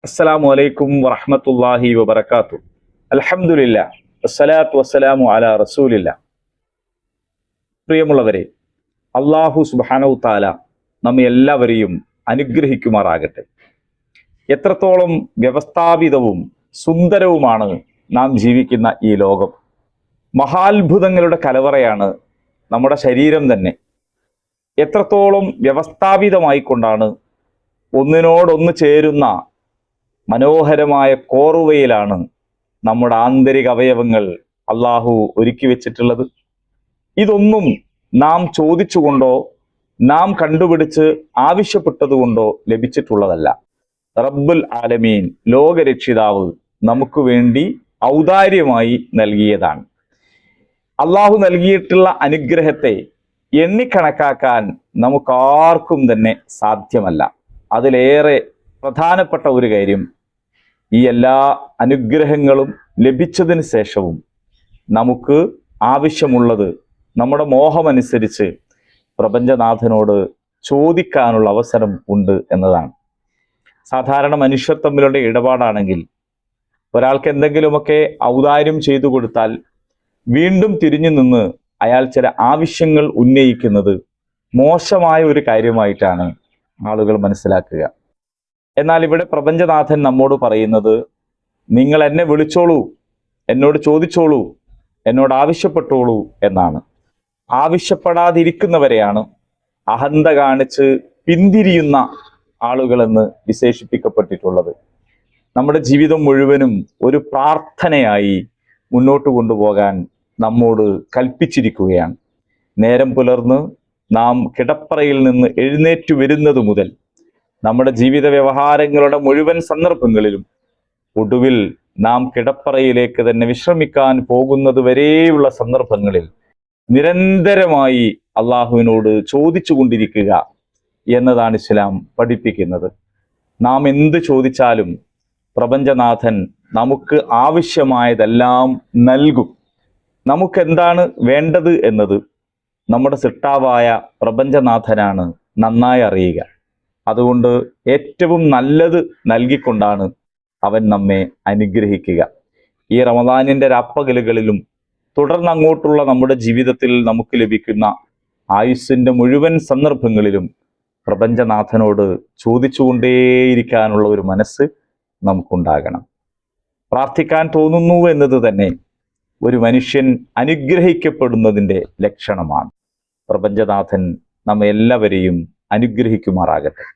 അസ്സലാമു അലൈക്കും വറഹ്മത്തുള്ളാഹി വബറകാതുഹു. അൽഹംദുലില്ലാഹ് വസ്സലാത്തു വസ്സലാമു അലാ റസൂലില്ലാഹ്. പ്രിയമുള്ളവരെ, അല്ലാഹു സുബ്ഹാനഹു തആല നമ്മെ എല്ലാവരെയും അനുഗ്രഹിക്കുമാറാകട്ടെ. എത്രത്തോളം വ്യവസ്ഥാപിതവും സുന്ദരവുമാണ് നാം ജീവിക്കുന്ന ഈ ലോകം. മഹാത്ഭുതങ്ങളുടെ കലവറയാണ് നമ്മുടെ ശരീരം തന്നെ. എത്രത്തോളം വ്യവസ്ഥാപിതമായിക്കൊണ്ടാണ് ഒന്നിനോടൊന്ന് ചേരുന്ന മനോഹരമായ കോറുവയിലാണ് നമ്മുടെ ആന്തരിക അവയവങ്ങൾ അള്ളാഹു ഒരുക്കി വെച്ചിട്ടുള്ളത്. ഇതൊന്നും നാം ചോദിച്ചുകൊണ്ടോ നാം കണ്ടുപിടിച്ച് ആവശ്യപ്പെട്ടതുകൊണ്ടോ ലഭിച്ചിട്ടുള്ളതല്ല. റബ്ബുൽ ആലമീൻ, ലോകരക്ഷിതാവ് നമുക്ക് വേണ്ടി ഔദാര്യമായി നൽകിയതാണ്. അള്ളാഹു നൽകിയിട്ടുള്ള അനുഗ്രഹത്തെ എണ്ണിക്കണക്കാക്കാൻ നമുക്കാർക്കും തന്നെ സാധ്യമല്ല. അതിലേറെ പ്രധാനപ്പെട്ട ഒരു കാര്യം, ഈ എല്ലാ അനുഗ്രഹങ്ങളും ലഭിച്ചതിന് ശേഷവും നമുക്ക് ആവശ്യമുള്ളത് നമ്മുടെ മോഹമനുസരിച്ച് പ്രപഞ്ചനാഥനോട് ചോദിക്കാനുള്ള അവസരം ഉണ്ട് എന്നതാണ്. സാധാരണ മനുഷ്യർ തമ്മിലുള്ള ഇടപാടാണെങ്കിൽ ഒരാൾക്ക് എന്തെങ്കിലുമൊക്കെ ഔദാര്യം ചെയ്തു കൊടുത്താൽ വീണ്ടും തിരിഞ്ഞു നിന്ന് അയാൾ ചില ആവശ്യങ്ങൾ ഉന്നയിക്കുന്നത് മോശമായ ഒരു കാര്യമായിട്ടാണ് ആളുകൾ മനസ്സിലാക്കുക. എന്നാൽ ഇവിടെ പ്രപഞ്ചനാഥൻ നമ്മോട് പറയുന്നത്, നിങ്ങൾ എന്നെ വിളിച്ചോളൂ, എന്നോട് ചോദിച്ചോളൂ, എന്നോട് ആവശ്യപ്പെട്ടോളൂ എന്നാണ്. ആവശ്യപ്പെടാതിരിക്കുന്നവരെയാണ് അഹന്ത കാണിച്ച് പിന്തിരിയുന്ന ആളുകളെന്ന് വിശേഷിപ്പിക്കപ്പെട്ടിട്ടുള്ളത്. നമ്മുടെ ജീവിതം മുഴുവനും ഒരു പ്രാർത്ഥനയായി മുന്നോട്ട് കൊണ്ടുപോകാൻ നമ്മോട് കൽപ്പിച്ചിരിക്കുകയാണ്. നേരം പുലർന്ന് നാം കിടപ്പറയിൽ നിന്ന് എഴുന്നേറ്റു വരുന്നത് മുതൽ നമ്മുടെ ജീവിത വ്യവഹാരങ്ങളുടെ മുഴുവൻ സന്ദർഭങ്ങളിലും ഒടുവിൽ നാം കിടപ്പറയിലേക്ക് തന്നെ വിശ്രമിക്കാൻ പോകുന്നത് വരെയുള്ള സന്ദർഭങ്ങളിൽ നിരന്തരമായി അള്ളാഹുവിനോട് ചോദിച്ചു കൊണ്ടിരിക്കുക എന്നതാണ് ഇസ്ലാം പഠിപ്പിക്കുന്നത്. നാം എന്ത് ചോദിച്ചാലും പ്രപഞ്ചനാഥൻ നമുക്ക് ആവശ്യമായതെല്ലാം നൽകും. നമുക്കെന്താണ് വേണ്ടത് എന്നത് നമ്മുടെ സൃഷ്ടാവായ പ്രപഞ്ചനാഥനാണ് നന്നായി അറിയുക. അതുകൊണ്ട് ഏറ്റവും നല്ലത് നൽകിക്കൊണ്ടാണ് അവൻ നമ്മെ അനുഗ്രഹിക്കുക. ഈ റമദാനിൻ്റെ രാപ്പകലുകളിലും തുടർന്ന് അങ്ങോട്ടുള്ള നമ്മുടെ ജീവിതത്തിൽ നമുക്ക് ലഭിക്കുന്ന ആയുസ്സിൻ്റെ മുഴുവൻ സന്ദർഭങ്ങളിലും പ്രപഞ്ചനാഥനോട് ചോദിച്ചുകൊണ്ടേയിരിക്കാനുള്ള ഒരു മനസ്സ് നമുക്കുണ്ടാകണം. പ്രാർത്ഥിക്കാൻ തോന്നുന്നു എന്നത് തന്നെ ഒരു മനുഷ്യൻ അനുഗ്രഹിക്കപ്പെടുന്നതിൻ്റെ ലക്ഷണമാണ്. പ്രപഞ്ചനാഥൻ നമ്മെ എല്ലാവരെയും അനുഗ്രഹിക്കുമാറാകട്ടെ.